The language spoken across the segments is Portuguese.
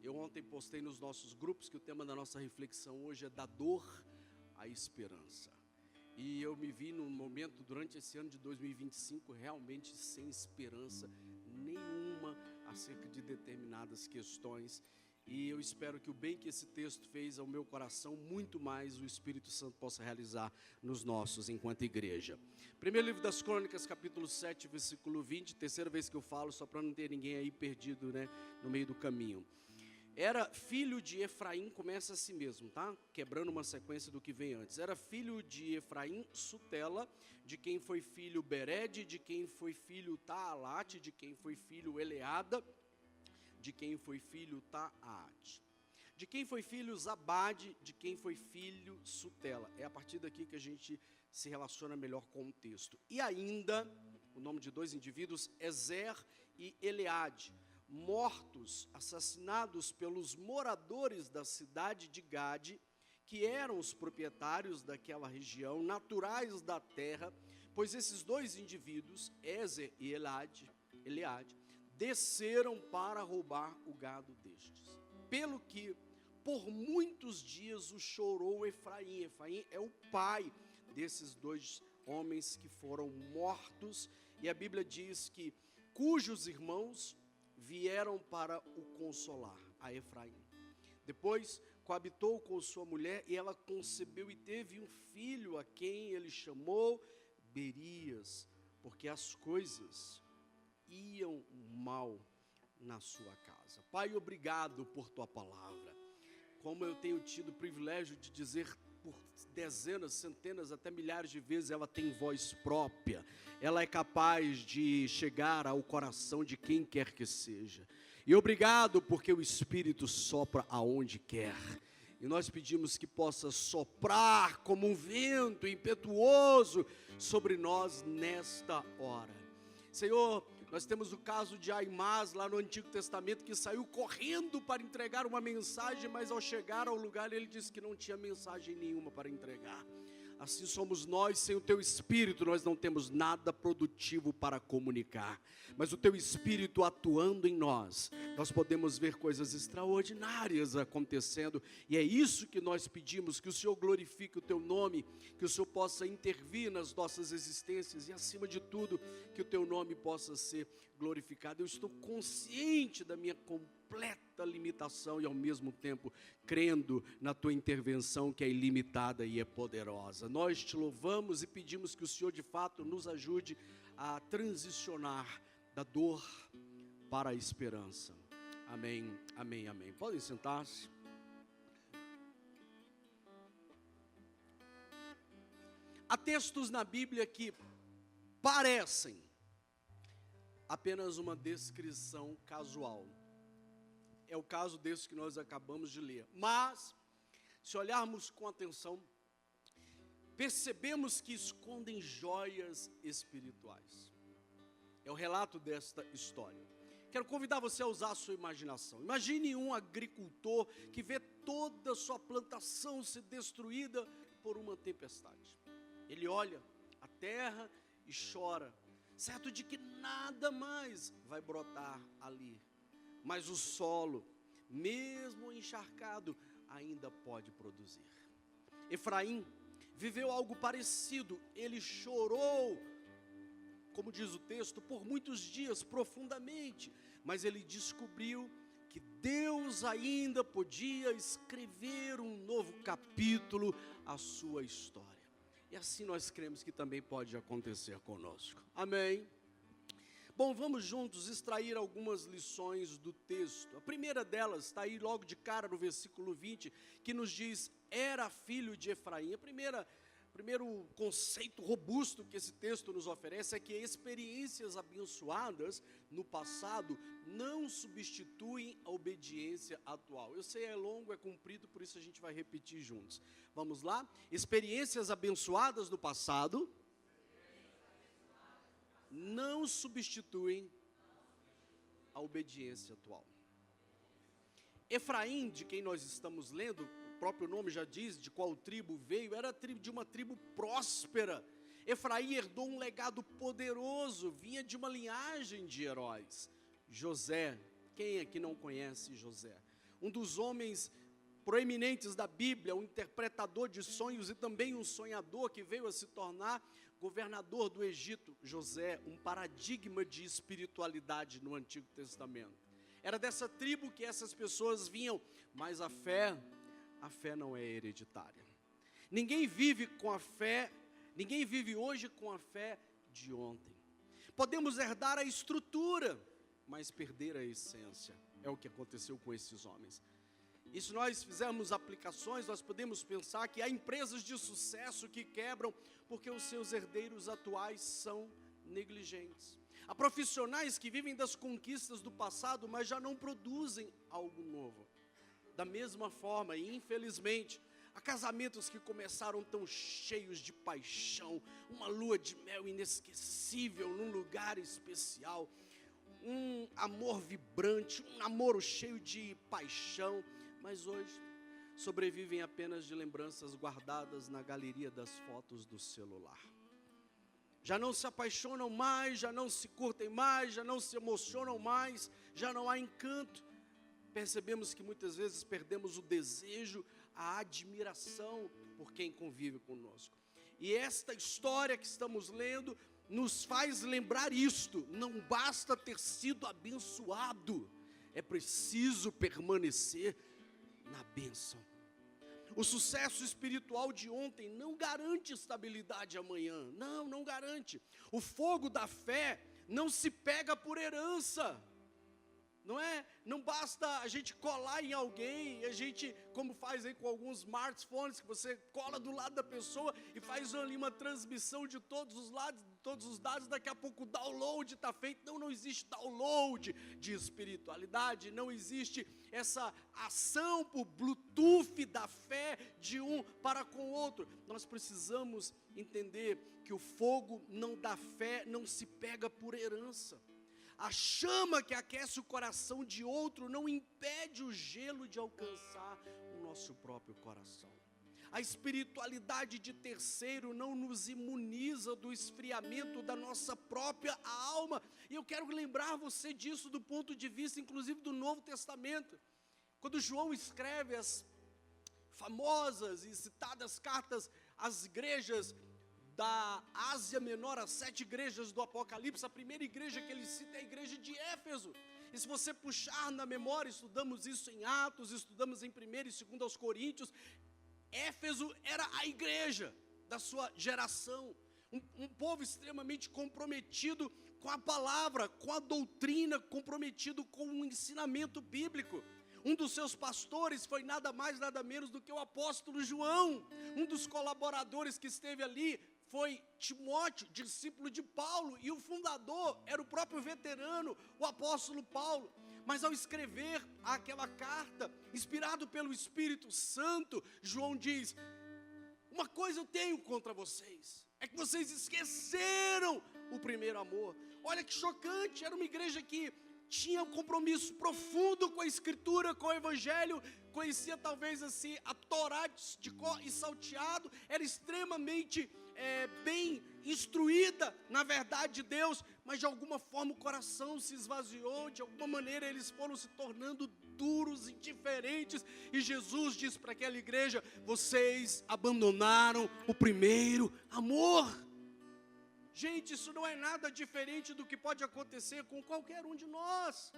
Eu ontem postei nos nossos grupos que o tema da nossa reflexão hoje é da dor à esperança. E eu me vi num momento durante esse ano de 2025 realmente sem esperança nenhuma acerca de determinadas questões. E eu espero que o bem que esse texto fez ao meu coração, muito mais o Espírito Santo possa realizar nos nossos enquanto igreja. Primeiro livro das Crônicas, capítulo 7, versículo 20, terceira vez que eu falo, só para não ter ninguém aí perdido, no meio do caminho. Era filho de Efraim, começa assim mesmo, tá? Quebrando uma sequência do que vem antes. Era filho de Efraim, Sutela, de quem foi filho Bered, de quem foi filho Taalate, de quem foi filho Eleada, de quem foi filho Taate, de quem foi filho Zabade, de quem foi filho Sutela. É a partir daqui que a gente se relaciona melhor com o texto. E ainda, o nome de dois indivíduos, Ezer e Eleade, mortos, assassinados pelos moradores da cidade de Gade, que eram os proprietários daquela região, naturais da terra, pois esses dois indivíduos, Ezer e Eleade, desceram para roubar o gado destes. Pelo que, por muitos dias, o chorou Efraim. Efraim é o pai desses dois homens que foram mortos, e a Bíblia diz que, cujos irmãos vieram para o consolar, a Efraim. Depois coabitou com sua mulher e ela concebeu e teve um filho, a quem ele chamou Berias, porque as coisas iam mal na sua casa. Pai, obrigado por tua palavra. Como eu tenho tido o privilégio de dizer por dezenas, centenas, até milhares de vezes, ela tem voz própria, ela é capaz de chegar ao coração de quem quer que seja, e obrigado porque o Espírito sopra aonde quer, e nós pedimos que possa soprar como um vento impetuoso sobre nós nesta hora. Senhor, nós temos o caso de Aimás lá no Antigo Testamento, que saiu correndo para entregar uma mensagem, mas ao chegar ao lugar ele disse que não tinha mensagem nenhuma para entregar. Assim somos nós, sem o teu Espírito nós não temos nada produtivo para comunicar, mas o teu Espírito atuando em nós, nós podemos ver coisas extraordinárias acontecendo, e é isso que nós pedimos, que o Senhor glorifique o teu nome, que o Senhor possa intervir nas nossas existências, e acima de tudo, que o teu nome possa ser glorificado. Eu estou consciente da minha completa limitação e ao mesmo tempo crendo na tua intervenção, que é ilimitada e é poderosa. Nós te louvamos e pedimos que o Senhor de fato nos ajude a transicionar da dor para a esperança. Amém, amém, amém. Podem sentar-se. Há textos na Bíblia que parecem apenas uma descrição casual. É o caso desse que nós acabamos de ler. Mas, se olharmos com atenção, percebemos que escondem joias espirituais. É o relato desta história. Quero convidar você a usar a sua imaginação. Imagine um agricultor que vê toda a sua plantação ser destruída por uma tempestade. Ele olha a terra e chora, certo de que nada mais vai brotar ali. Mas o solo, mesmo encharcado, ainda pode produzir. Efraim viveu algo parecido. Ele chorou, como diz o texto, por muitos dias, profundamente. Mas ele descobriu que Deus ainda podia escrever um novo capítulo à sua história. E assim nós cremos que também pode acontecer conosco. Amém? Bom, vamos juntos extrair algumas lições do texto. A primeira delas está aí logo de cara no versículo 20, que nos diz, era filho de Efraim. Primeiro conceito robusto que esse texto nos oferece é que experiências abençoadas no passado não substituem a obediência atual. Eu sei, é longo, é comprido, por isso a gente vai repetir juntos. Vamos lá? Experiências abençoadas no passado não substituem a obediência atual. Efraim, de quem nós estamos lendo, o próprio nome já diz de qual tribo veio, era de uma tribo próspera. Efraim herdou um legado poderoso, vinha de uma linhagem de heróis. José, quem aqui não conhece José? um dos homens proeminentes da Bíblia, um interpretador de sonhos e também um sonhador que veio a se tornar governador do Egito, José, um paradigma de espiritualidade no Antigo Testamento. Era dessa tribo que essas pessoas vinham, mas a fé não é hereditária. Ninguém vive hoje com a fé de ontem. Podemos herdar a estrutura, mas perder a essência. É o que aconteceu com esses homens. E se nós fizermos aplicações, nós podemos pensar que há empresas de sucesso que quebram porque os seus herdeiros atuais são negligentes. Há profissionais que vivem das conquistas do passado, mas já não produzem algo novo. Da mesma forma, e infelizmente, há casamentos que começaram tão cheios de paixão, uma lua de mel inesquecível num lugar especial, um amor vibrante, um namoro cheio de paixão, mas hoje sobrevivem apenas de lembranças guardadas na galeria das fotos do celular. Já não se apaixonam mais, já não se curtem mais, já não se emocionam mais, já não há encanto. Percebemos que muitas vezes perdemos o desejo, a admiração por quem convive conosco. E esta história que estamos lendo nos faz lembrar isto: não basta ter sido abençoado, é preciso permanecer na bênção. O sucesso espiritual de ontem não garante estabilidade amanhã. Não garante. O fogo da fé não se pega por herança. Não basta a gente colar em alguém, a gente, como faz aí com alguns smartphones, que você cola do lado da pessoa e faz ali uma transmissão de todos os lados, todos os dados, daqui a pouco o download está feito. Não existe download de espiritualidade, não existe essa ação por Bluetooth da fé de um para com o outro. Nós precisamos entender que o fogo da fé não se pega por herança. A chama que aquece o coração de outro não impede o gelo de alcançar o nosso próprio coração. A espiritualidade de terceiro não nos imuniza do esfriamento da nossa própria alma. E eu quero lembrar você disso do ponto de vista, inclusive, do Novo Testamento. Quando João escreve as famosas e citadas cartas às igrejas da Ásia Menor, as 7 igrejas do Apocalipse, a primeira igreja que ele cita é a igreja de Éfeso. E se você puxar na memória, estudamos isso em Atos, estudamos em 1º e 2º aos Coríntios, Éfeso era a igreja da sua geração, um povo extremamente comprometido com a palavra, com a doutrina, comprometido com o ensinamento bíblico. Um dos seus pastores foi nada mais, nada menos do que o apóstolo João. Um dos colaboradores que esteve ali foi Timóteo, discípulo de Paulo, e o fundador era o próprio veterano, o apóstolo Paulo. Mas ao escrever aquela carta, inspirado pelo Espírito Santo, João diz: uma coisa eu tenho contra vocês, é que vocês esqueceram o primeiro amor. Olha que chocante, era uma igreja que tinha um compromisso profundo com a Escritura, com o Evangelho, conhecia talvez assim a Torá de cor e salteado, era extremamente bem instruída na verdade de Deus, mas de alguma forma o coração se esvaziou, de alguma maneira eles foram se tornando duros, indiferentes, e Jesus diz para aquela igreja: vocês abandonaram o primeiro amor. Gente, isso não é nada diferente do que pode acontecer com qualquer um de nós.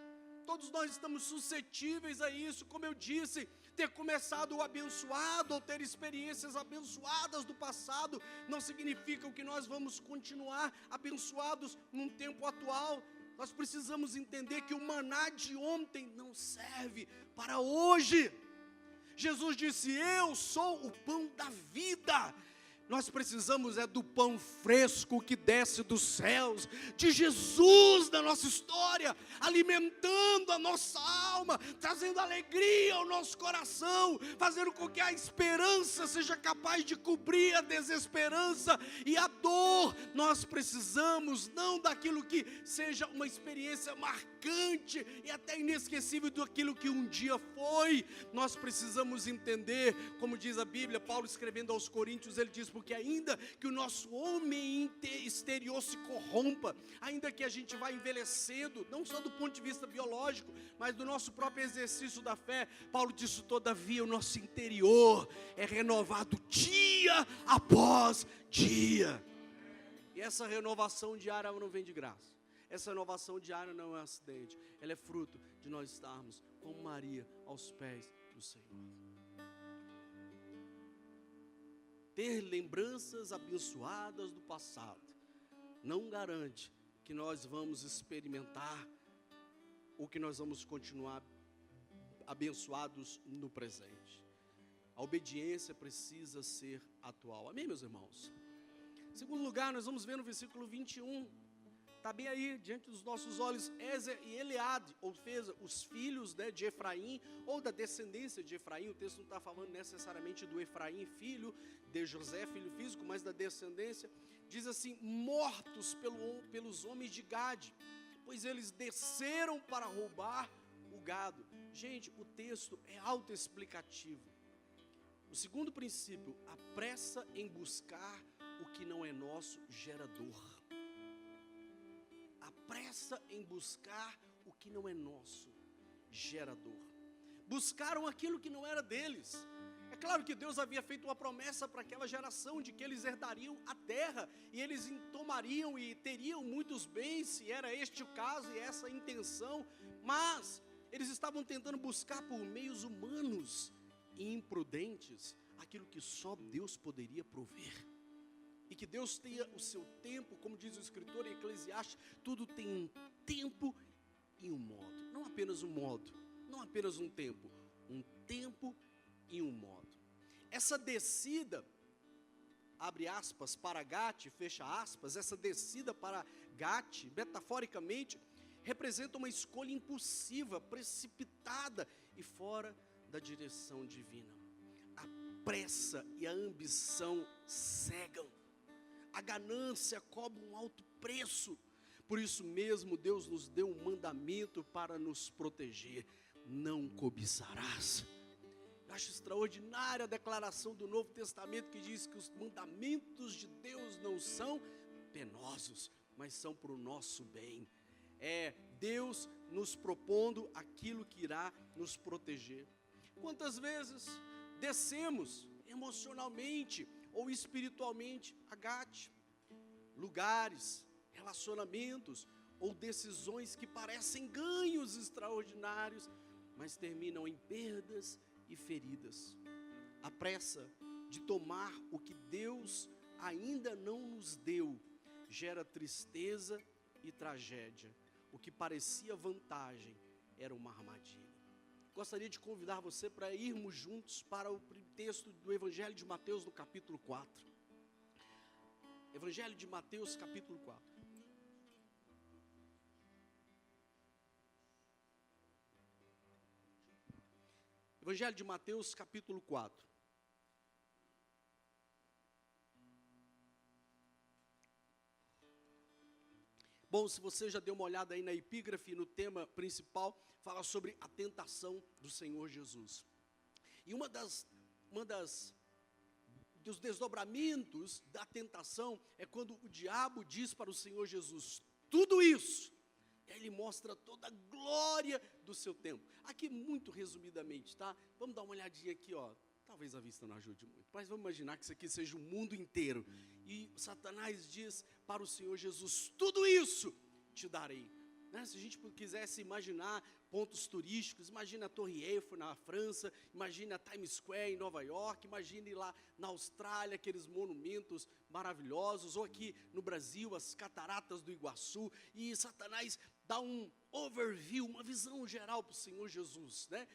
Todos nós estamos suscetíveis a isso. Como eu disse, ter começado o abençoado ou ter experiências abençoadas do passado não significa que nós vamos continuar abençoados num tempo atual. Nós precisamos entender que o maná de ontem não serve para hoje. Jesus disse: eu sou o pão da vida. Nós precisamos do pão fresco que desce dos céus, de Jesus na nossa história, alimentando a nossa alma, trazendo alegria ao nosso coração, fazendo com que a esperança seja capaz de cobrir a desesperança e a dor. Nós precisamos não daquilo que seja uma experiência marcante e até inesquecível daquilo que um dia foi. Nós precisamos entender, como diz a Bíblia, Paulo escrevendo aos Coríntios, ele diz: porque ainda que o nosso homem exterior se corrompa, ainda que a gente vá envelhecendo, não só do ponto de vista biológico, mas do nosso nosso próprio exercício da fé, Paulo disse: todavia o nosso interior é renovado dia após dia. E essa renovação diária não vem de graça. Essa renovação diária não é um acidente. Ela é fruto de nós estarmos como Maria aos pés do Senhor. Ter lembranças abençoadas do passado não garante que nós vamos experimentar ou que nós vamos continuar abençoados no presente. A obediência precisa ser atual. Amém, meus irmãos? Em segundo lugar, nós vamos ver no versículo 21, está bem aí, diante dos nossos olhos, Ezer e Eleade, ou seja, os filhos, né, de Efraim, ou da descendência de Efraim. O texto não está falando necessariamente do Efraim, filho de José, filho físico, mas da descendência. Diz assim: mortos pelos homens de Gade, pois eles desceram para roubar o gado. Gente, o texto é autoexplicativo. O segundo princípio: a pressa em buscar o que não é nosso gera dor. A pressa em buscar o que não é nosso gera dor. Buscaram aquilo que não era deles. É claro que Deus havia feito uma promessa para aquela geração de que eles herdariam a terra e eles tomariam e teriam muitos bens, se era este o caso e essa a intenção, mas eles estavam tentando buscar por meios humanos e imprudentes aquilo que só Deus poderia prover. E que Deus tenha o seu tempo, como diz o escritor em Eclesiastes, tudo tem um tempo e um modo. Não apenas um modo, não apenas um tempo e um modo. Essa descida, abre aspas, para Gate, fecha aspas, essa descida para Gate, metaforicamente, representa uma escolha impulsiva, precipitada e fora da direção divina. A pressa e a ambição cegam. A ganância cobra um alto preço. Por isso mesmo Deus nos deu um mandamento para nos proteger: não cobiçarás. Eu acho extraordinária a declaração do Novo Testamento que diz que os mandamentos de Deus não são penosos, mas são para o nosso bem. É Deus nos propondo aquilo que irá nos proteger. Quantas vezes descemos emocionalmente ou espiritualmente a Gate? Lugares, relacionamentos ou decisões que parecem ganhos extraordinários, mas terminam em perdas e feridas. A pressa de tomar o que Deus ainda não nos deu gera tristeza e tragédia. O que parecia vantagem era uma armadilha. Gostaria de convidar você para irmos juntos para o texto do Evangelho de Mateus, no capítulo 4. Evangelho de Mateus, capítulo 4. Evangelho de Mateus, capítulo 4. Bom, se você já deu uma olhada aí na epígrafe, no tema principal, fala sobre a tentação do Senhor Jesus. E dos desdobramentos da tentação é quando o diabo diz para o Senhor Jesus: tudo isso. E aí ele mostra toda a glória do seu tempo. Aqui muito resumidamente, tá? Vamos dar uma olhadinha aqui, ó. Talvez a vista não ajude muito, mas vamos imaginar que isso aqui seja o mundo inteiro. E Satanás diz para o Senhor Jesus: tudo isso te darei. Né? Se a gente quisesse imaginar pontos turísticos, imagina a Torre Eiffel na França, imagina a Times Square em Nova York, imagine lá na Austrália aqueles monumentos maravilhosos, ou aqui no Brasil as cataratas do Iguaçu, e Satanás dá um overview, uma visão geral para o Senhor Jesus, né?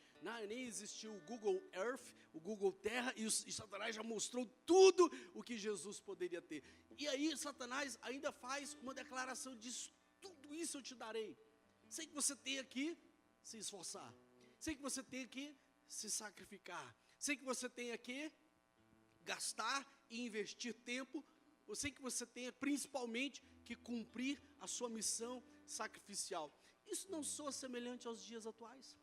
Nem existiu o Google Earth, o Google Terra, e Satanás já mostrou tudo o que Jesus poderia ter. E aí Satanás ainda faz uma declaração, diz: tudo isso eu te darei. Sei que você tem que se esforçar, sei que você tem que se sacrificar, sei que você tem que gastar e investir tempo, eu sei que você tem principalmente que cumprir a sua missão sacrificial. Isso não soa semelhante aos dias atuais,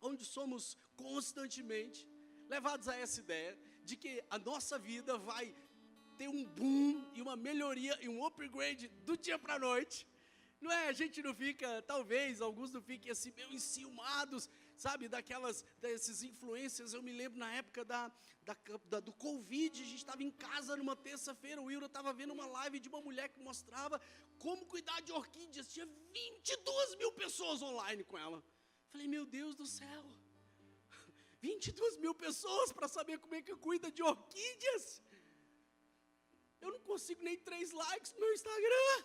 onde somos constantemente levados a essa ideia de que a nossa vida vai ter um boom e uma melhoria e um upgrade do dia para a noite, Não é? A gente não fica, talvez, alguns não fiquem assim, meio enciumados, sabe, desses influências. Eu me lembro na época do Covid, a gente estava em casa numa terça-feira, o Wilder estava vendo uma live de uma mulher que mostrava como cuidar de orquídeas. Tinha 22 mil pessoas online com ela. Falei, meu Deus do céu, 22 mil pessoas para saber como é que cuida de orquídeas. Eu não consigo nem 3 likes no meu Instagram.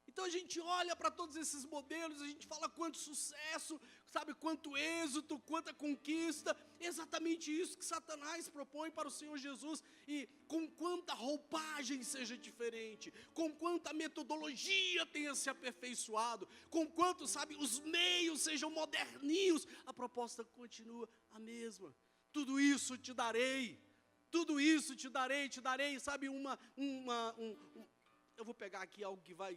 Então a gente olha para todos esses modelos, a gente fala quanto sucesso, sabe, quanto êxito, quanta conquista, exatamente isso que Satanás propõe para o Senhor Jesus, e com quanta roupagem seja diferente, com quanta metodologia tenha se aperfeiçoado, com quanto, sabe, os meios sejam moderninhos, a proposta continua a mesma. Tudo isso te darei, sabe, eu vou pegar aqui algo que vai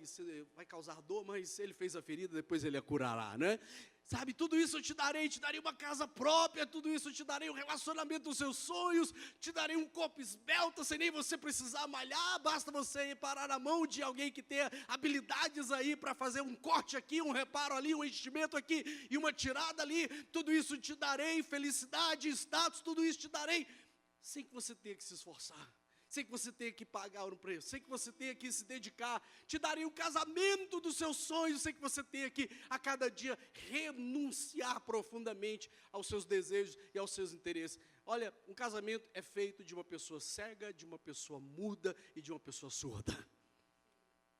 causar dor, mas ele fez a ferida, depois ele a curará, né? Sabe, tudo isso eu te darei uma casa própria, tudo isso eu te darei um relacionamento dos seus sonhos, te darei um corpo esbelto, sem nem você precisar malhar, basta você parar na mão de alguém que tenha habilidades aí para fazer um corte aqui, um reparo ali, um enchimento aqui e uma tirada ali, tudo isso te darei, felicidade, status, tudo isso te darei, sem que você tenha que se esforçar. Sem que você tenha que pagar um preço, sem que você tenha que se dedicar, te darei o casamento dos seus sonhos, sem que você tenha que, a cada dia, renunciar profundamente aos seus desejos e aos seus interesses. Olha, um casamento é feito de uma pessoa cega, de uma pessoa muda e de uma pessoa surda.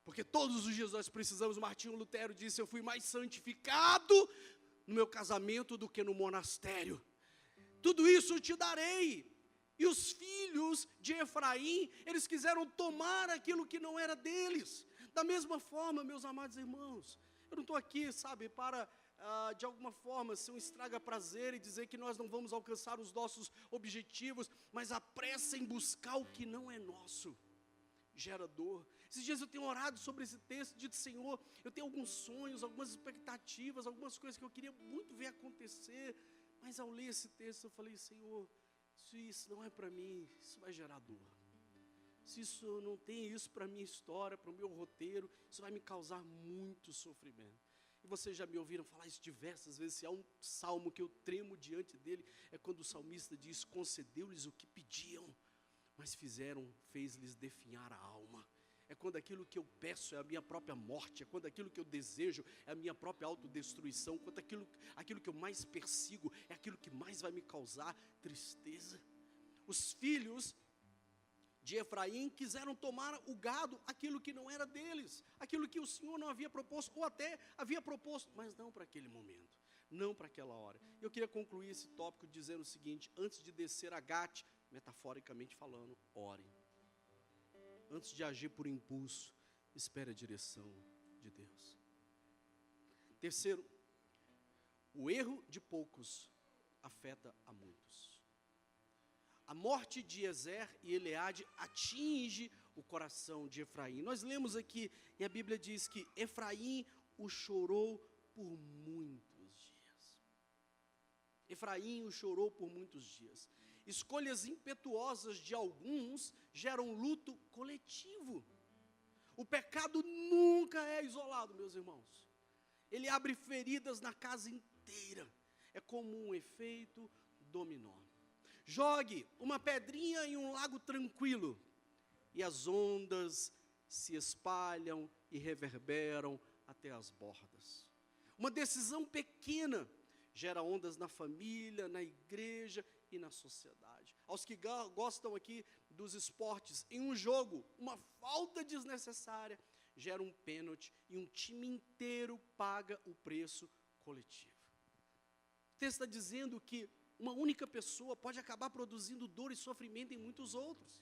Porque todos os dias nós precisamos, Martinho Lutero disse, eu fui mais santificado no meu casamento do que no monastério. Tudo isso eu te darei. E os filhos de Efraim, eles quiseram tomar aquilo que não era deles. Da mesma forma, meus amados irmãos, eu não estou aqui, sabe, para, de alguma forma, ser um estraga-prazer e dizer que nós não vamos alcançar os nossos objetivos, mas a pressa em buscar o que não é nosso gera dor. Esses dias eu tenho orado sobre esse texto, dito, Senhor, eu tenho alguns sonhos, algumas expectativas, algumas coisas que eu queria muito ver acontecer, mas ao ler esse texto eu falei, Senhor, se isso não é para mim, isso vai gerar dor. Se isso não tem isso para a minha história, para o meu roteiro, isso vai me causar muito sofrimento. E vocês já me ouviram falar isso diversas vezes, se há um salmo que eu tremo diante dele, é quando o salmista diz, concedeu-lhes o que pediam, mas fez-lhes definhar a alma. É quando aquilo que eu peço é a minha própria morte, é quando aquilo que eu desejo é a minha própria autodestruição, quando aquilo que eu mais persigo é aquilo que mais vai me causar tristeza. Os filhos de Efraim quiseram tomar o gado, aquilo que não era deles, aquilo que o Senhor não havia proposto, ou até havia proposto, mas não para aquele momento, não para aquela hora. Eu queria concluir esse tópico dizendo o seguinte, antes de descer a Gate, metaforicamente falando, ore. Antes de agir por impulso, espere a direção de Deus. Terceiro, o erro de poucos afeta a muitos. A morte de Ezer e Eleade atinge o coração de Efraim. Nós lemos aqui, e a Bíblia diz que Efraim o chorou por muitos dias. Efraim o chorou por muitos dias. Escolhas impetuosas de alguns geram luto coletivo. O pecado nunca é isolado, meus irmãos. Ele abre feridas na casa inteira. É como um efeito dominó. Jogue uma pedrinha em um lago tranquilo e as ondas se espalham e reverberam até as bordas. Uma decisão pequena gera ondas na família, na igreja e na sociedade. Aos que gostam aqui dos esportes, em um jogo, uma falta desnecessária gera um pênalti e um time inteiro paga o preço coletivo. O texto está dizendo que uma única pessoa pode acabar produzindo dor e sofrimento em muitos outros.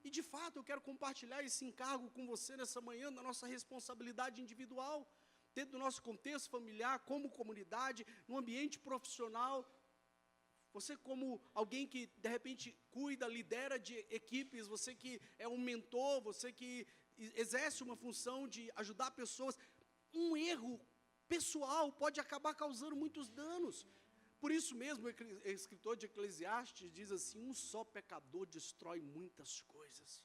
E de fato eu quero compartilhar esse encargo com você nessa manhã, na nossa responsabilidade individual, dentro do nosso contexto familiar, como comunidade, no ambiente profissional. Você como alguém que de repente cuida, lidera de equipes, você que é um mentor, você que exerce uma função de ajudar pessoas, um erro pessoal pode acabar causando muitos danos. Por isso mesmo, o escritor de Eclesiastes diz assim, um só pecador destrói muitas coisas.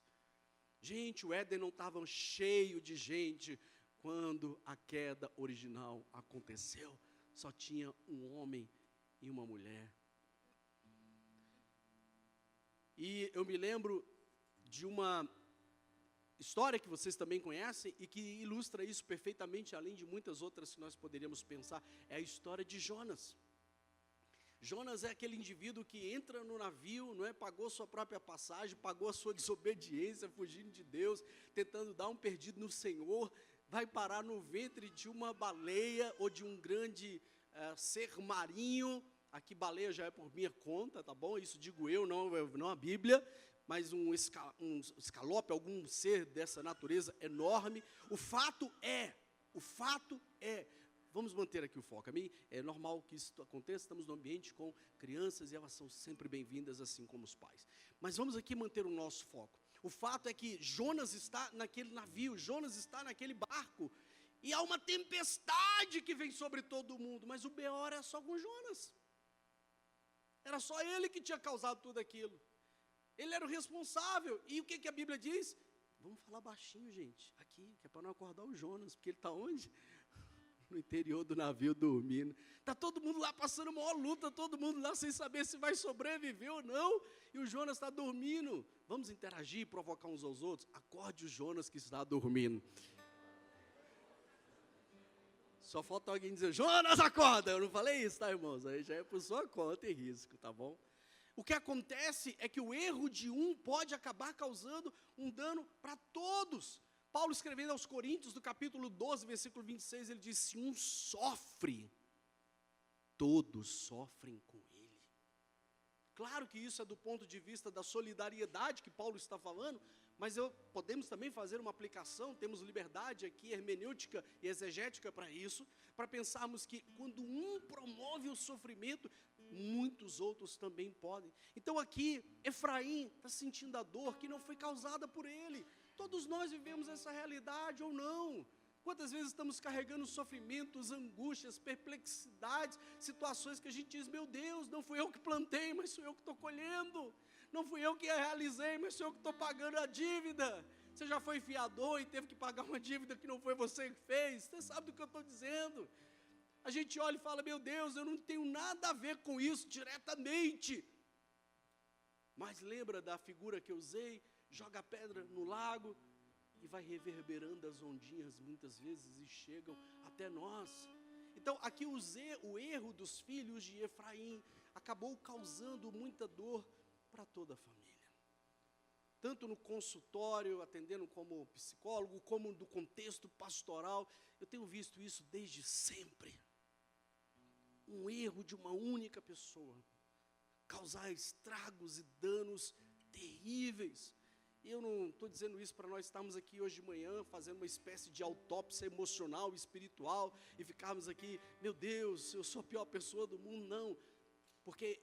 Gente, o Éden não estava cheio de gente quando a queda original aconteceu. Só tinha um homem e uma mulher. E eu me lembro de uma história que vocês também conhecem e que ilustra isso perfeitamente, além de muitas outras que nós poderíamos pensar, é a história de Jonas. Jonas é aquele indivíduo que entra no navio, não é? Pagou sua própria passagem, pagou a sua desobediência, fugindo de Deus, tentando dar um perdido no Senhor, vai parar no ventre de uma baleia ou de um grande ser marinho. Aqui baleia já é por minha conta, tá bom? Isso digo eu, não a Bíblia, mas um escalope, algum ser dessa natureza enorme. O fato é, vamos manter aqui o foco. A mim é normal que isso aconteça, estamos num ambiente com crianças e elas são sempre bem-vindas, assim como os pais. Mas vamos aqui manter o nosso foco. O fato é que Jonas está naquele navio, Jonas está naquele barco, e há uma tempestade que vem sobre todo mundo, mas o B.O. era só com Jonas. Era só ele que tinha causado tudo aquilo. Ele era o responsável. E o que a Bíblia diz? Vamos falar baixinho, gente, aqui, que é para não acordar o Jonas, porque ele está onde? No interior do navio dormindo. Está todo mundo lá passando uma maior luta, todo mundo lá sem saber se vai sobreviver ou não, e o Jonas está dormindo. Vamos interagir e provocar uns aos outros? Acorde o Jonas que está dormindo. Só falta alguém dizer, Jonas, acorda! Eu não falei isso, tá, irmãos? Aí já é por sua conta e risco, tá bom? O que acontece é que o erro de um pode acabar causando um dano para todos. Paulo, escrevendo aos Coríntios, do capítulo 12, versículo 26, ele diz, se um sofre, todos sofrem com ele. Claro que isso é do ponto de vista da solidariedade que Paulo está falando, mas podemos também fazer uma aplicação, temos liberdade aqui, hermenêutica e exegética para isso, para pensarmos que quando um promove o sofrimento, muitos outros também podem. Então aqui, Efraim está sentindo a dor que não foi causada por ele. Todos nós vivemos essa realidade ou não? Quantas vezes estamos carregando sofrimentos, angústias, perplexidades, situações que a gente diz, meu Deus, não fui eu que plantei, mas sou eu que estou colhendo. Não fui eu que realizei, mas sou eu que estou pagando a dívida. Você já foi fiador e teve que pagar uma dívida que não foi você que fez? Você sabe do que eu estou dizendo. A gente olha e fala, meu Deus, eu não tenho nada a ver com isso diretamente. Mas lembra da figura que eu usei? Joga a pedra no lago e vai reverberando as ondinhas muitas vezes e chegam até nós. Então aqui o erro dos filhos de Efraim acabou causando muita dor para toda a família. Tanto no consultório, atendendo como psicólogo, como no contexto pastoral, eu tenho visto isso desde sempre. Um erro de uma única pessoa causar estragos e danos terríveis. E eu não estou dizendo isso para nós estarmos aqui hoje de manhã fazendo uma espécie de autópsia emocional e espiritual e ficarmos aqui, meu Deus, eu sou a pior pessoa do mundo, não. Porque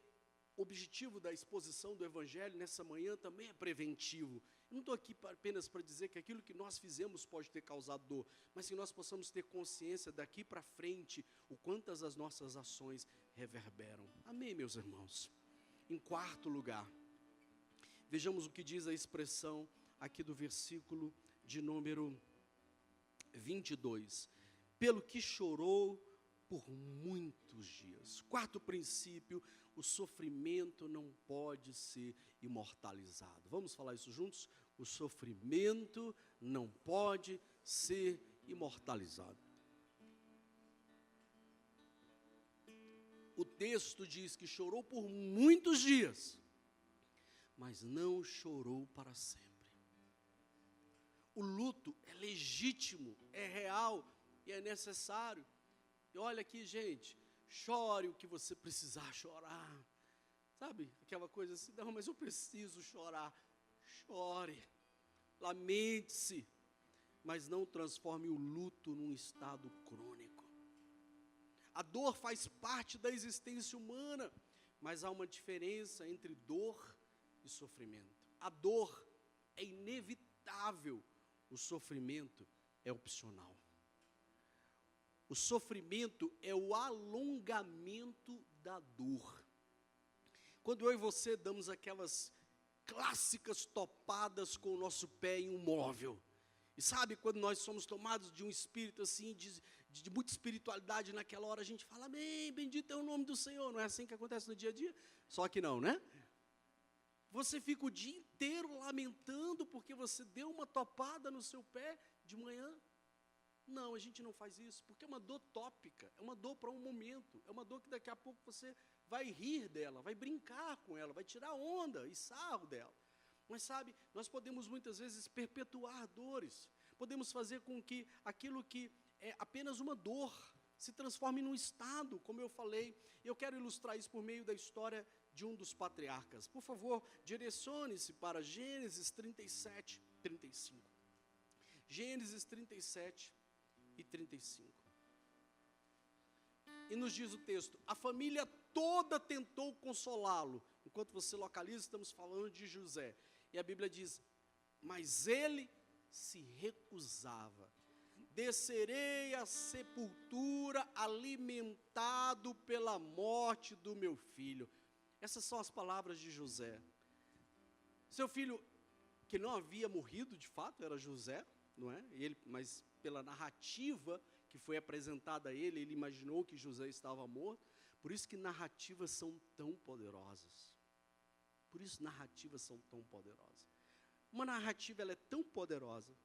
o objetivo da exposição do Evangelho nessa manhã também é preventivo. Eu não estou aqui apenas para dizer que aquilo que nós fizemos pode ter causado dor, mas que nós possamos ter consciência daqui para frente o quantas as nossas ações reverberam. Amém, meus irmãos? Em quarto lugar, vejamos o que diz a expressão aqui do versículo de número 22. Pelo que chorou por muitos dias. Quarto princípio, o sofrimento não pode ser imortalizado. Vamos falar isso juntos? O sofrimento não pode ser imortalizado. O texto diz que chorou por muitos dias, mas não chorou para sempre. O luto é legítimo, é real e é necessário. E olha aqui, gente, chore o que você precisar chorar. Sabe, aquela coisa assim, não, mas eu preciso chorar. Chore, lamente-se, mas não transforme o luto num estado crônico. A dor faz parte da existência humana, mas há uma diferença entre dor e sofrimento. A dor é inevitável, o sofrimento é opcional. O sofrimento é o alongamento da dor. Quando eu e você damos aquelas clássicas topadas com o nosso pé em um móvel. E sabe, quando nós somos tomados de um espírito assim, de muita espiritualidade, naquela hora a gente fala, amém, bendito é o nome do Senhor. Não é assim que acontece no dia a dia? Só que não, né? Você fica o dia inteiro lamentando porque você deu uma topada no seu pé de manhã. Não, a gente não faz isso, porque é uma dor tópica, é uma dor para um momento, é uma dor que daqui a pouco você vai rir dela, vai brincar com ela, vai tirar onda e sarro dela. Mas sabe, nós podemos muitas vezes perpetuar dores, podemos fazer com que aquilo que é apenas uma dor se transforme num estado, como eu falei. Eu quero ilustrar isso por meio da história de um dos patriarcas. Por favor, direcione-se para Gênesis 37, 35. Gênesis 37 e 35. E nos diz o texto, a família toda tentou consolá-lo. Enquanto você localiza, estamos falando de José. E a Bíblia diz, mas ele se recusava. Descerei à sepultura alimentado pela morte do meu filho. Essas são as palavras de José. Seu filho, que não havia morrido de fato, era José, não é? Mas pela narrativa que foi apresentada a ele, ele imaginou que José estava morto. Por isso que narrativas são tão poderosas. Por isso narrativas são tão poderosas. Uma narrativa, ela é tão poderosa,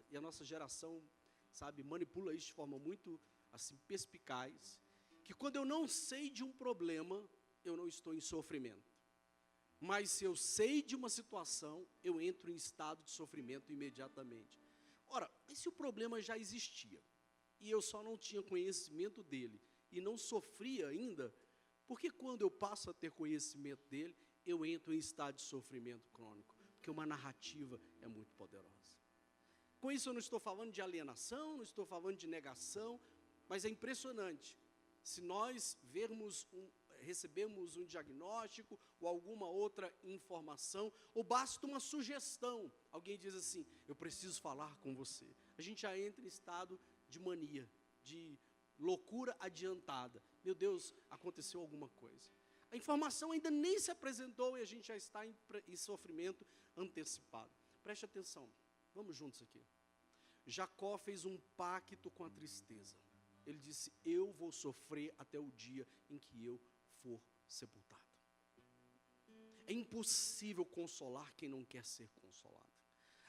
e a nossa geração, sabe, manipula isso de forma muito, assim, perspicaz, que quando eu não sei de um problema, eu não estou em sofrimento. Mas se eu sei de uma situação, eu entro em estado de sofrimento imediatamente. Ora, e se o problema já existia, e eu só não tinha conhecimento dele, e não sofria ainda, porque quando eu passo a ter conhecimento dele, eu entro em estado de sofrimento crônico? Porque uma narrativa é muito poderosa. Com isso eu não estou falando de alienação, não estou falando de negação, mas é impressionante. Se nós recebemos um diagnóstico ou alguma outra informação, ou basta uma sugestão, alguém diz assim, eu preciso falar com você. A gente já entra em estado de mania, de loucura adiantada. Meu Deus, aconteceu alguma coisa. A informação ainda nem se apresentou e a gente já está em sofrimento antecipado. Preste atenção, vamos juntos aqui. Jacó fez um pacto com a tristeza. Ele disse, eu vou sofrer até o dia em que eu for sepultado. É impossível consolar quem não quer ser consolado.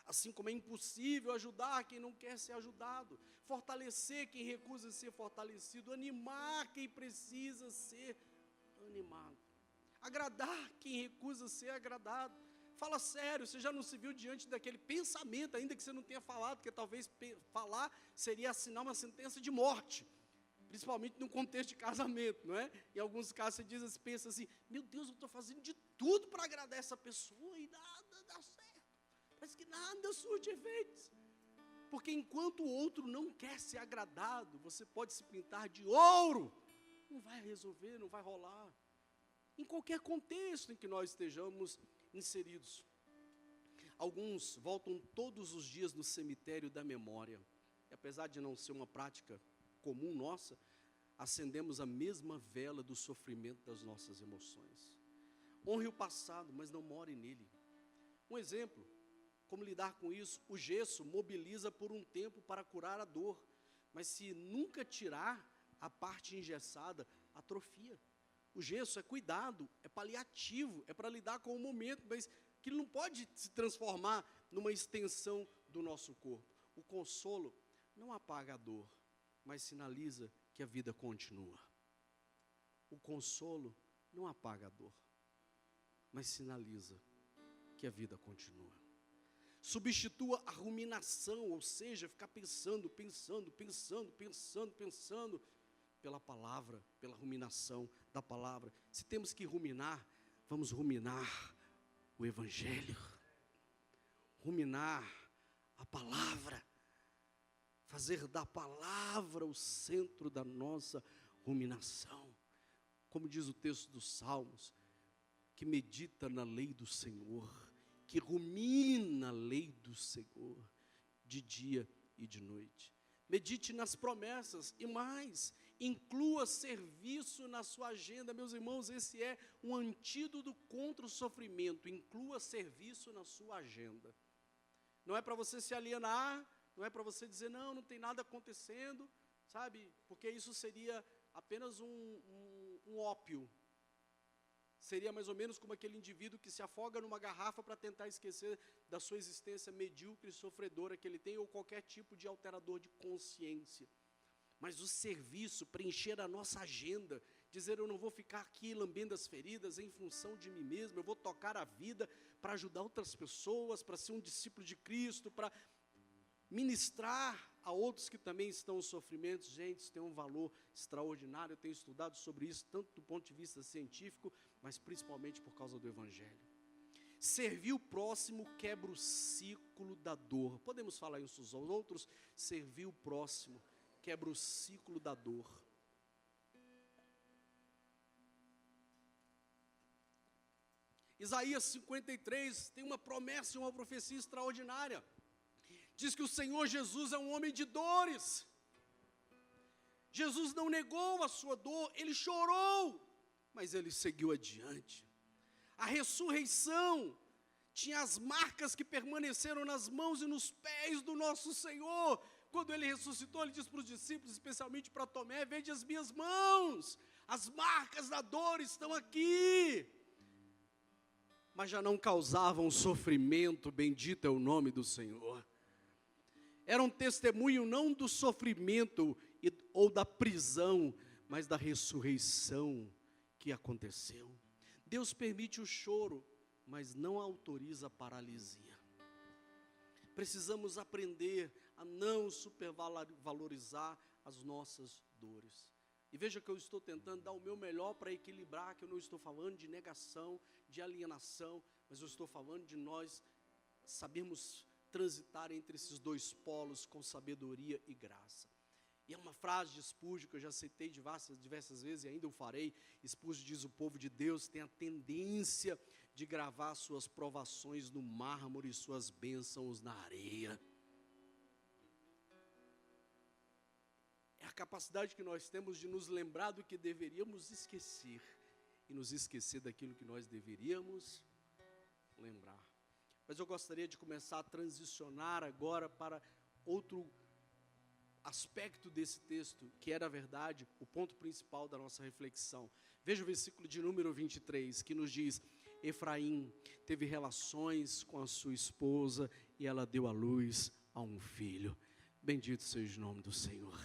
Assim como é impossível ajudar quem não quer ser ajudado, fortalecer quem recusa ser fortalecido, animar quem precisa ser animado, agradar quem recusa ser agradado. Fala sério, você já não se viu diante daquele pensamento, ainda que você não tenha falado, porque talvez falar seria assinar uma sentença de morte, principalmente no contexto de casamento, não é? Em alguns casos você pensa assim, meu Deus, eu estou fazendo de tudo para agradar essa pessoa e nada dá certo, parece que nada surte efeitos, porque enquanto o outro não quer ser agradado, você pode se pintar de ouro, não vai resolver, não vai rolar, em qualquer contexto em que nós estejamos inseridos. Alguns voltam todos os dias no cemitério da memória, e apesar de não ser uma prática comum nossa, acendemos a mesma vela do sofrimento das nossas emoções. Honre o passado, mas não more nele. Um exemplo, como lidar com isso? O gesso mobiliza por um tempo para curar a dor, mas se nunca tirar a parte engessada, atrofia. O gesso é cuidado, é paliativo, é para lidar com o momento, mas que não pode se transformar numa extensão do nosso corpo. O consolo não apaga a dor, mas sinaliza que a vida continua. O consolo não apaga a dor, mas sinaliza que a vida continua. Substitua a ruminação, ou seja, ficar pensando, pela palavra, pela ruminação da palavra. Se temos que ruminar, vamos ruminar o Evangelho, ruminar a palavra, fazer da palavra o centro da nossa ruminação. Como diz o texto dos Salmos, que medita na lei do Senhor, que rumina a lei do Senhor, de dia e de noite. Medite nas promessas, e mais, inclua serviço na sua agenda. Meus irmãos, esse é um antídoto contra o sofrimento. Inclua serviço na sua agenda. Não é para você se alienar, não é para você dizer, não tem nada acontecendo, sabe? Porque isso seria apenas um ópio. Seria mais ou menos como aquele indivíduo que se afoga numa garrafa para tentar esquecer da sua existência medíocre e sofredora que ele tem, ou qualquer tipo de alterador de consciência. Mas o serviço, preencher a nossa agenda, dizer, eu não vou ficar aqui lambendo as feridas em função de mim mesmo, eu vou tocar a vida para ajudar outras pessoas, para ser um discípulo de Cristo, para ministrar a outros que também estão em sofrimento. Gente, isso tem um valor extraordinário. Eu tenho estudado sobre isso, tanto do ponto de vista científico, mas principalmente por causa do Evangelho. Servir o próximo quebra o ciclo da dor. Podemos falar isso uns aos outros? Servir o próximo quebra o ciclo da dor. Isaías 53 tem uma promessa e uma profecia extraordinária. Diz que o Senhor Jesus é um homem de dores. Jesus não negou a sua dor, ele chorou, mas ele seguiu adiante. A ressurreição tinha as marcas que permaneceram nas mãos e nos pés do nosso Senhor. Quando ele ressuscitou, ele disse para os discípulos, especialmente para Tomé, vede as minhas mãos, as marcas da dor estão aqui. Mas já não causavam sofrimento, bendito é o nome do Senhor. Era um testemunho não do sofrimento ou da prisão, mas da ressurreição que aconteceu. Deus permite o choro, mas não autoriza a paralisia. Precisamos aprender a não supervalorizar as nossas dores. E veja que eu estou tentando dar o meu melhor para equilibrar, que eu não estou falando de negação, de alienação, mas eu estou falando de nós sabermos transitar entre esses dois polos com sabedoria e graça. E é uma frase de Spurgeon que eu já citei diversas vezes e ainda o farei. Spurgeon diz, o povo de Deus tem a tendência de gravar suas provações no mármore e suas bênçãos na areia. É a capacidade que nós temos de nos lembrar do que deveríamos esquecer e nos esquecer daquilo que nós deveríamos lembrar. Mas eu gostaria de começar a transicionar agora para outro aspecto desse texto, que é, na verdade, o ponto principal da nossa reflexão. Veja o versículo de número 23, que nos diz, Efraim teve relações com a sua esposa e ela deu à luz a um filho. Bendito seja o nome do Senhor.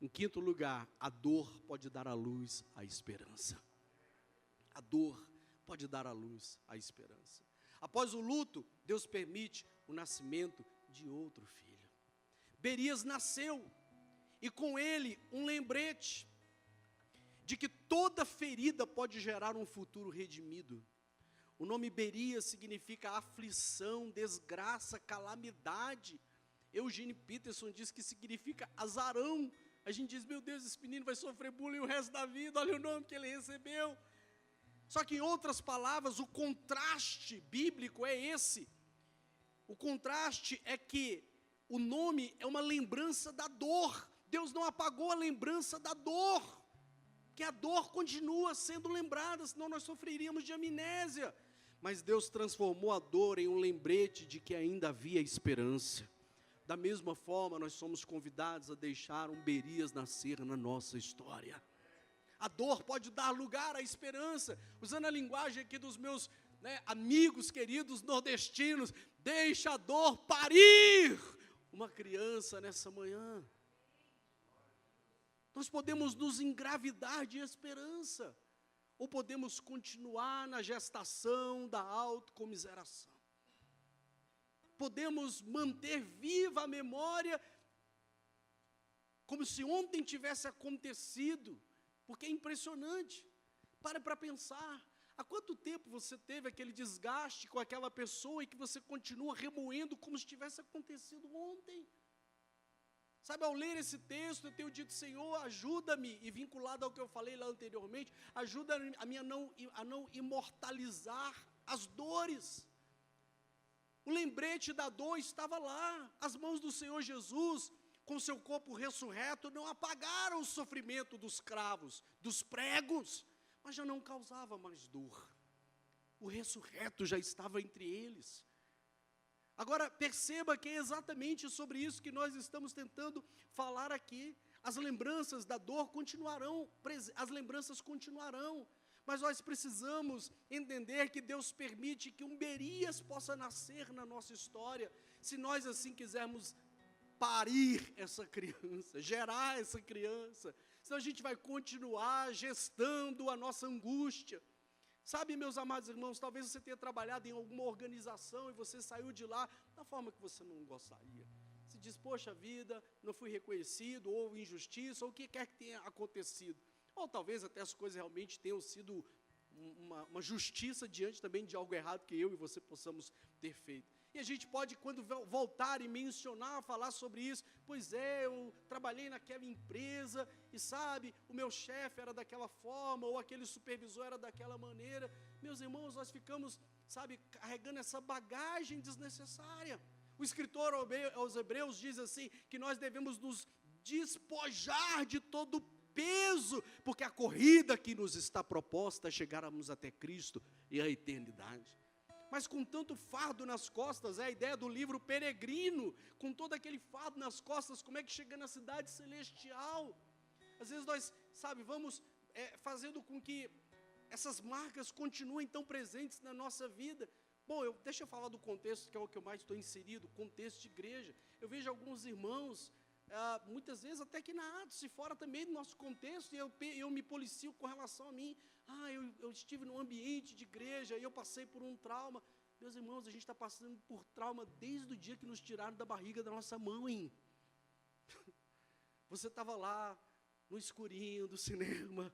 Em quinto lugar, a dor pode dar à luz a esperança. A dor pode dar à luz a esperança. Após o luto, Deus permite o nascimento de outro filho. Berias nasceu, e com ele um lembrete de que toda ferida pode gerar um futuro redimido. O nome Berias significa aflição, desgraça, calamidade. Eugene Peterson diz que significa azarão. A gente diz, meu Deus, esse menino vai sofrer bullying o resto da vida, olha o nome que ele recebeu. Só que em outras palavras, o contraste bíblico é esse. O contraste é que o nome é uma lembrança da dor. Deus não apagou a lembrança da dor, que a dor continua sendo lembrada, senão nós sofreríamos de amnésia. Mas Deus transformou a dor em um lembrete de que ainda havia esperança. Da mesma forma, nós somos convidados a deixar um Berias nascer na nossa história. A dor pode dar lugar à esperança. Usando a linguagem aqui dos meus amigos queridos nordestinos, deixa a dor parir uma criança nessa manhã. Nós podemos nos engravidar de esperança, ou podemos continuar na gestação da autocomiseração. Podemos manter viva a memória, como se ontem tivesse acontecido, porque é impressionante. Para pensar, há quanto tempo você teve aquele desgaste com aquela pessoa e que você continua remoendo como se tivesse acontecido ontem? Sabe, ao ler esse texto, eu tenho dito, Senhor, ajuda-me, e vinculado ao que eu falei lá anteriormente, ajuda-me a não imortalizar as dores. O lembrete da dor estava lá, as mãos do Senhor Jesus. com seu corpo ressurreto, não apagaram o sofrimento dos cravos, dos pregos, mas já não causava mais dor. O ressurreto já estava entre eles. Agora, perceba que é exatamente sobre isso que nós estamos tentando falar aqui. As lembranças da dor continuarão, as lembranças continuarão, mas nós precisamos entender que Deus permite que um Berias possa nascer na nossa história, se nós assim quisermos parir essa criança, gerar essa criança, senão a gente vai continuar gestando a nossa angústia. Sabe, meus amados irmãos, talvez você tenha trabalhado em alguma organização e você saiu de lá da forma que você não gostaria. Se diz, poxa vida, não fui reconhecido, ou injustiça, ou o que quer que tenha acontecido. Ou talvez até as coisas realmente tenham sido uma justiça diante também de algo errado que eu e você possamos ter feito. E a gente pode, quando voltar e mencionar, falar sobre isso, pois é, eu trabalhei naquela empresa, e sabe, o meu chefe era daquela forma, ou aquele supervisor era daquela maneira. Meus irmãos, nós ficamos, sabe, carregando essa bagagem desnecessária. O escritor aos Hebreus diz assim, que nós devemos nos despojar de todo o peso, porque a corrida que nos está proposta é chegarmos até Cristo e a eternidade. Mas com tanto fardo nas costas, é a ideia do livro Peregrino, com todo aquele fardo nas costas, como é que chega na cidade celestial? Às vezes nós, sabe, vamos fazendo com que essas marcas continuem tão presentes na nossa vida. Bom, deixa eu falar do contexto, que é o que eu mais estou inserido, contexto de igreja. Eu vejo alguns irmãos, muitas vezes até que na Atos, e fora também do nosso contexto, e eu me policio com relação a mim. Eu estive num ambiente de igreja e eu passei por um trauma. Meus irmãos, a gente está passando por trauma desde o dia que nos tiraram da barriga da nossa mãe. Você estava lá, no escurinho do cinema,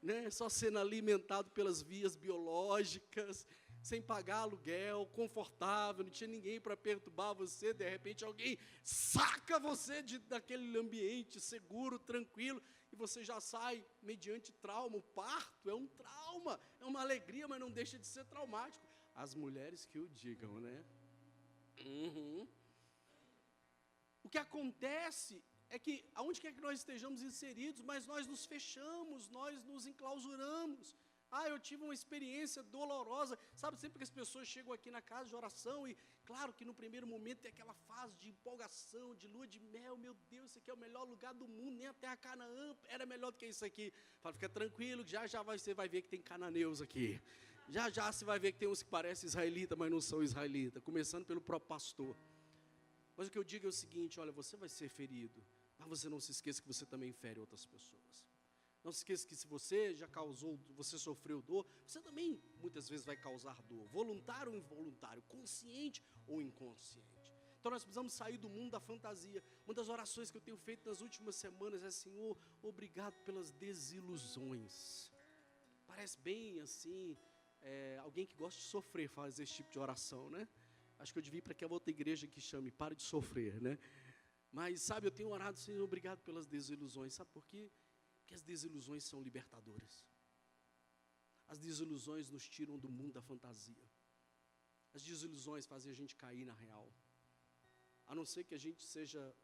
né, só sendo alimentado pelas vias biológicas, sem pagar aluguel, confortável, não tinha ninguém para perturbar você, de repente alguém saca você daquele ambiente seguro, tranquilo, e você já sai mediante trauma. O parto é um trauma, é uma alegria, mas não deixa de ser traumático. As mulheres que o digam, né? O que acontece é que, aonde quer que nós estejamos inseridos, mas nós nos fechamos, nós nos enclausuramos. Eu tive uma experiência dolorosa. Sabe, sempre que as pessoas chegam aqui na casa de oração, e claro que no primeiro momento tem aquela fase de empolgação, de lua de mel, meu Deus, isso aqui é o melhor lugar do mundo, nem a terra Canaã era melhor do que isso aqui. Fala, fica tranquilo, já você vai ver que tem cananeus aqui. Já você vai ver que tem uns que parecem israelitas, mas não são israelitas, começando pelo próprio pastor. Mas o que eu digo é o seguinte, olha, você vai ser ferido, mas você não se esqueça que você também fere outras pessoas. Não se esqueça que se você já você sofreu dor, você também muitas vezes vai causar dor, voluntário ou involuntário, consciente ou inconsciente. Então nós precisamos sair do mundo da fantasia. Uma das orações que eu tenho feito nas últimas semanas é: Senhor, obrigado pelas desilusões. Parece bem assim, alguém que gosta de sofrer faz esse tipo de oração, né? Acho que eu devia ir para aquela outra igreja que chame Pare de Sofrer, né? Mas sabe, eu tenho orado, Senhor, obrigado pelas desilusões. Sabe por quê? Porque as desilusões são libertadoras. As desilusões nos tiram do mundo da fantasia. As desilusões fazem a gente cair na real. A não ser que a gente seja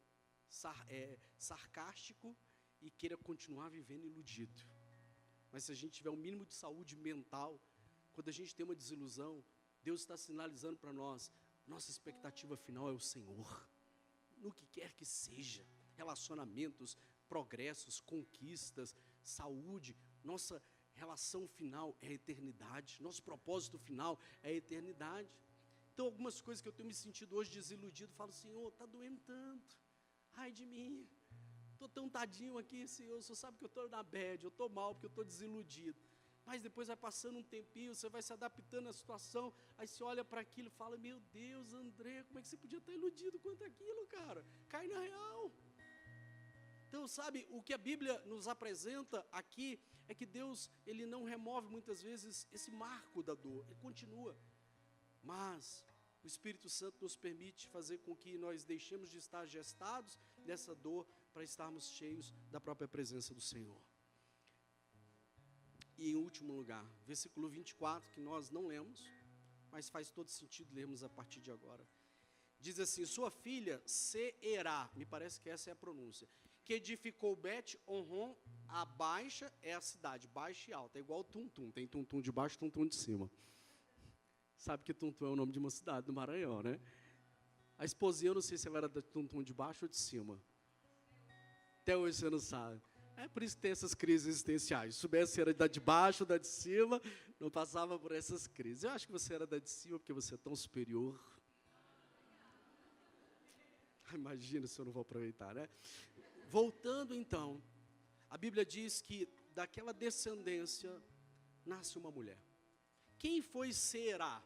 sarcástico e queira continuar vivendo iludido. Mas se a gente tiver um mínimo de saúde mental, quando a gente tem uma desilusão, Deus está sinalizando para nós, nossa expectativa final é o Senhor. No que quer que seja, relacionamentos, progressos, conquistas, saúde, nossa relação final é a eternidade, nosso propósito final é a eternidade. Então, algumas coisas que eu tenho me sentido hoje desiludido, falo, Senhor, está doendo tanto, ai de mim, estou tão tadinho aqui, Senhor, o Senhor sabe que eu estou na bad, eu estou mal, porque eu estou desiludido. Mas depois vai passando um tempinho, você vai se adaptando à situação, aí você olha para aquilo e fala, meu Deus, André, como é que você podia estar iludido quanto aquilo, cara? Cai na real. Então, sabe, o que a Bíblia nos apresenta aqui é que Deus, Ele não remove muitas vezes esse marco da dor, Ele continua. Mas o Espírito Santo nos permite fazer com que nós deixemos de estar gestados nessa dor para estarmos cheios da própria presença do Senhor. E em último lugar, versículo 24, que nós não lemos, mas faz todo sentido lermos a partir de agora. diz assim: sua filha Seerá, me parece que essa é a pronúncia, que edificou Bet-Horon, a baixa é a cidade, baixa e alta, é igual Tum-Tum, tem Tum-Tum de baixo e Tum-Tum de cima. Sabe que Tum-Tum é o nome de uma cidade do Maranhão, né? A esposinha, eu não sei se ela era de Tum-Tum de baixo ou de cima. Até hoje você não sabe. É por isso que tem essas crises existenciais. Se soubesse se era da de baixo ou da de cima, não passava por essas crises. Eu acho que você era da de cima, porque você é tão superior. Imagina se eu não vou aproveitar, né? Voltando então, a Bíblia diz que daquela descendência nasce uma mulher. Quem foi Seerá?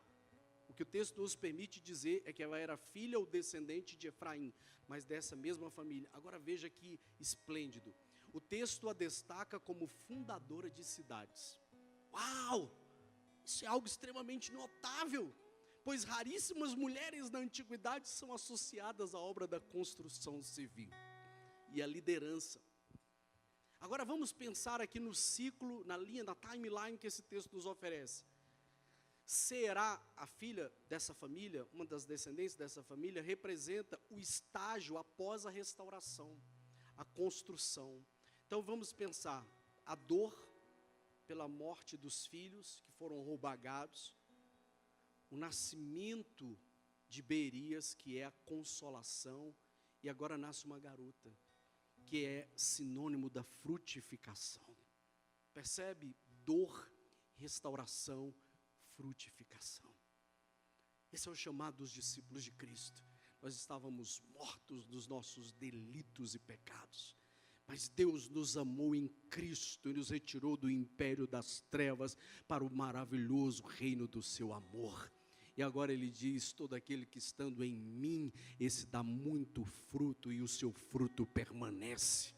O que o texto nos permite dizer é que ela era filha ou descendente de Efraim, mas dessa mesma família. Agora veja que esplêndido. O texto a destaca como fundadora de cidades. Uau! Isso é algo extremamente notável, pois raríssimas mulheres na antiguidade são associadas à obra da construção civil e à liderança. Agora vamos pensar aqui no ciclo, na linha, na timeline que esse texto nos oferece. Será a filha dessa família, uma das descendentes dessa família, representa o estágio após a restauração, a construção. Então vamos pensar, a dor pela morte dos filhos que foram roubagados, o nascimento de Berias, que é a consolação, e agora nasce uma garota, que é sinônimo da frutificação. Percebe? Dor, restauração, frutificação. Esse é o chamado dos discípulos de Cristo. Nós estávamos mortos dos nossos delitos e pecados, mas Deus nos amou em Cristo e nos retirou do império das trevas para o maravilhoso reino do seu amor. E agora ele diz: todo aquele que estando em mim, esse dá muito fruto e o seu fruto permanece.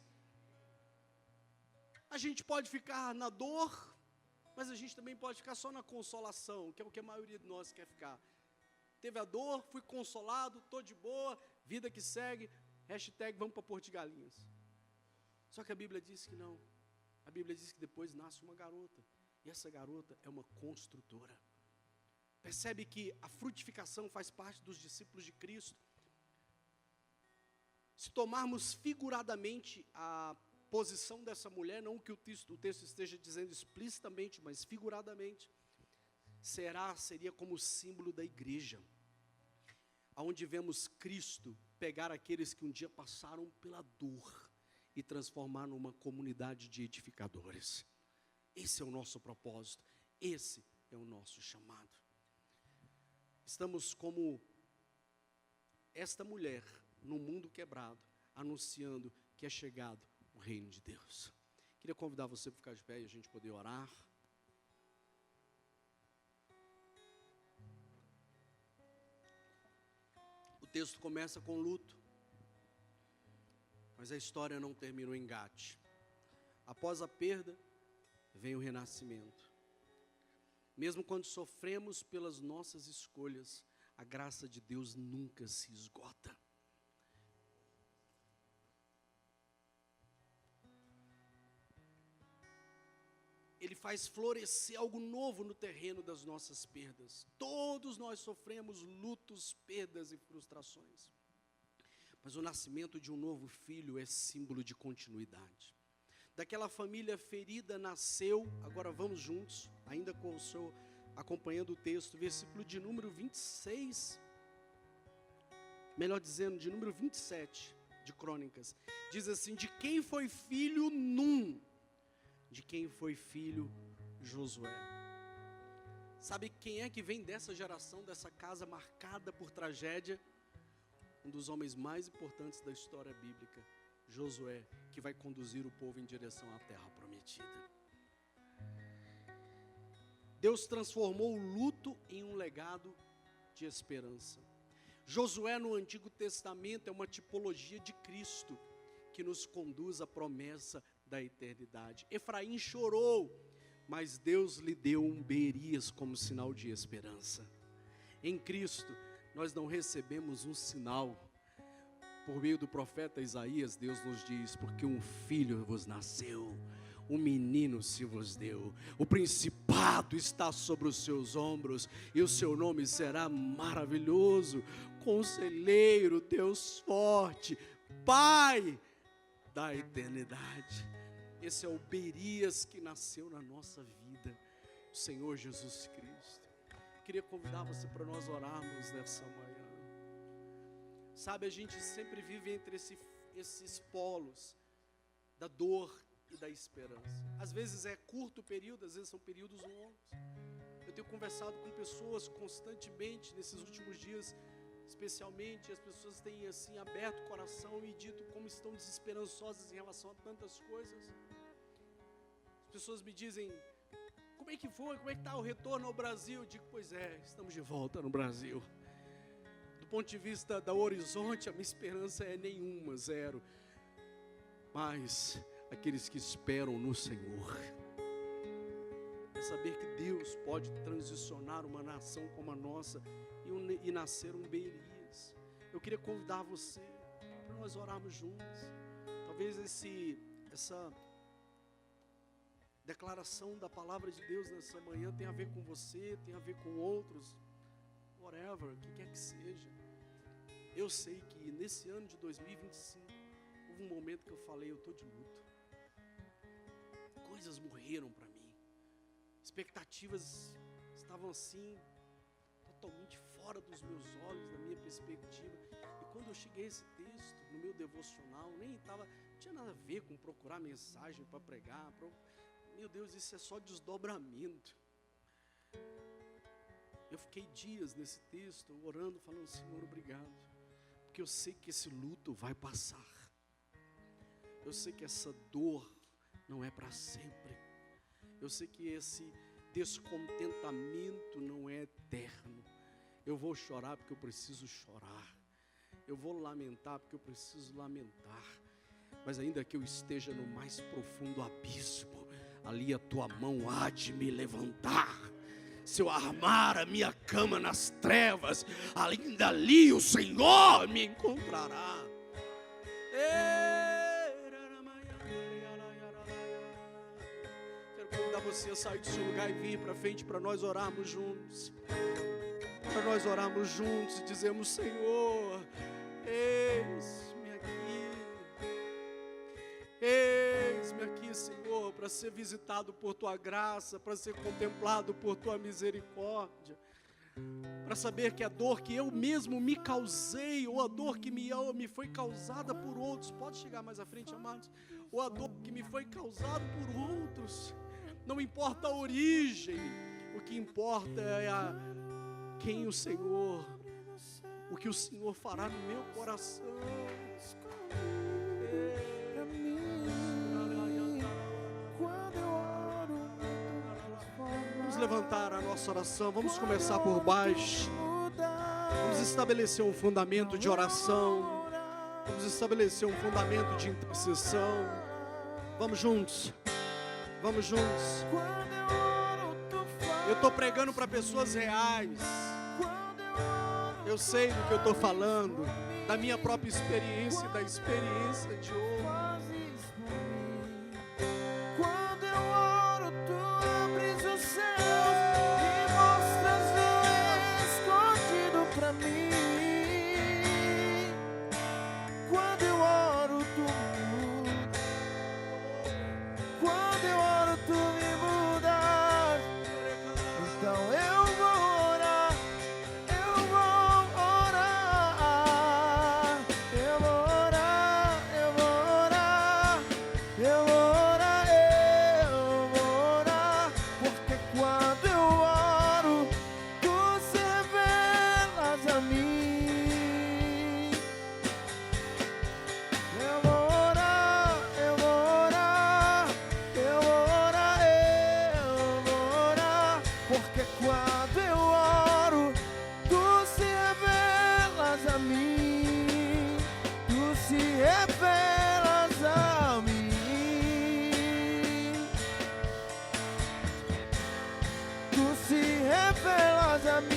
A gente pode ficar na dor, mas a gente também pode ficar só na consolação, que é o que a maioria de nós quer ficar. Teve a dor, fui consolado, estou de boa, vida que segue, hashtag vamos para Porto de Galinhas. Só que a Bíblia diz que não. A Bíblia diz que depois nasce uma garota, e essa garota é uma construtora. Percebe que a frutificação faz parte dos discípulos de Cristo. Se tomarmos figuradamente a posição dessa mulher, não que o texto esteja dizendo explicitamente, mas figuradamente, seria como símbolo da igreja, onde vemos Cristo pegar aqueles que um dia passaram pela dor e transformar numa comunidade de edificadores. Esse é o nosso propósito, esse é o nosso chamado. Estamos como esta mulher no mundo quebrado, anunciando que é chegado o reino de Deus. Queria convidar você para ficar de pé e a gente poder orar. O texto começa com luto, mas a história não termina no engate. Após a perda, vem o renascimento. Mesmo quando sofremos pelas nossas escolhas, a graça de Deus nunca se esgota. Ele faz florescer algo novo no terreno das nossas perdas. Todos nós sofremos lutos, perdas e frustrações. Mas o nascimento de um novo filho é símbolo de continuidade. Daquela família ferida nasceu, agora vamos juntos, ainda com o senhor acompanhando o texto, versículo de número 26, melhor dizendo, de número 27 de Crônicas, diz assim: de quem foi filho Num, de quem foi filho Josué. Sabe quem é que vem dessa geração, dessa casa marcada por tragédia? Um dos homens mais importantes da história bíblica, Josué, que vai conduzir o povo em direção à terra prometida. Deus transformou o luto em um legado de esperança. Josué no Antigo Testamento é uma tipologia de Cristo, que nos conduz à promessa da eternidade. Efraim chorou, mas Deus lhe deu um Berias como sinal de esperança. Em Cristo, nós não recebemos um sinal. Por meio do profeta Isaías, Deus nos diz: porque um filho vos nasceu, um menino se vos deu, o principado está sobre os seus ombros, e o seu nome será maravilhoso, Conselheiro, Deus forte, Pai da eternidade. Esse é o Berias que nasceu na nossa vida, o Senhor Jesus Cristo. Queria convidar você para nós orarmos nessa manhã. Sabe, a gente sempre vive entre esses polos da dor e da esperança. Às vezes é curto período, às vezes são períodos longos. Eu tenho conversado com pessoas constantemente nesses últimos dias, especialmente as pessoas têm assim aberto o coração e dito como estão desesperançosas em relação a tantas coisas. As pessoas me dizem: como é que foi? Como é que está o retorno ao Brasil? Eu digo: pois é, estamos de volta no Brasil. Do ponto de vista da horizonte, a minha esperança é nenhuma, zero. Mas aqueles que esperam no Senhor, é saber que Deus pode transicionar uma nação como a nossa e nascer um Berias. Eu queria convidar você para nós orarmos juntos. Talvez essa declaração da palavra de Deus nessa manhã tenha a ver com você, tenha a ver com outros, whatever, o que quer que seja. Eu sei que nesse ano de 2025 houve um momento que eu falei: eu estou de luto. Coisas morreram para mim, expectativas estavam assim totalmente fora dos meus olhos, da minha perspectiva. E quando eu cheguei a esse texto no meu devocional, não tinha nada a ver com procurar mensagem para pregar. Meu Deus, isso é só desdobramento. Eu fiquei dias nesse texto orando, falando: Senhor, obrigado, porque eu sei que esse luto vai passar. Eu sei que essa dor não é para sempre. Eu sei que esse descontentamento não é eterno. Eu vou chorar porque eu preciso chorar. Eu vou lamentar porque eu preciso lamentar. Mas ainda que eu esteja no mais profundo abismo, ali a tua mão há de me levantar. Se eu armar a minha cama nas trevas, ainda ali o Senhor me encontrará. Quero convidar você a sair do seu lugar e vir para frente para nós orarmos juntos. Para nós orarmos juntos e dizermos: Senhor, eis-me aqui. Eis-me aqui, Senhor, para ser visitado por Tua graça, para ser contemplado por Tua misericórdia, para saber que a dor que eu mesmo me causei, ou a dor que me foi causada por outros, pode chegar mais à frente, amados, ou a dor que me foi causada por outros, não importa a origem, o que importa é quem o Senhor, o que o Senhor fará no meu coração. Vamos levantar a nossa oração, vamos começar por baixo, vamos estabelecer um fundamento de oração, vamos estabelecer um fundamento de intercessão. Vamos juntos, vamos juntos. Eu estou pregando para pessoas reais. Eu sei do que eu estou falando, da minha própria experiência e da experiência de outros. Quando eu oro, tu abres os céus e mostras o escondido pra mim. Quando eu oro, tu me mudas. Quando eu oro, tu me mudas. Então eu vou orar, eu vou orar, eu vou orar, eu vou orar, eu vou orar, eu vou orar, porque quando eu oro, tu se revelas a mim. Eu vou orar, eu vou orar, eu vou orar, eu vou orar, porque quando eu oro, tu se revelas a mim, tu se revelas a mim, tu se revelas a mim.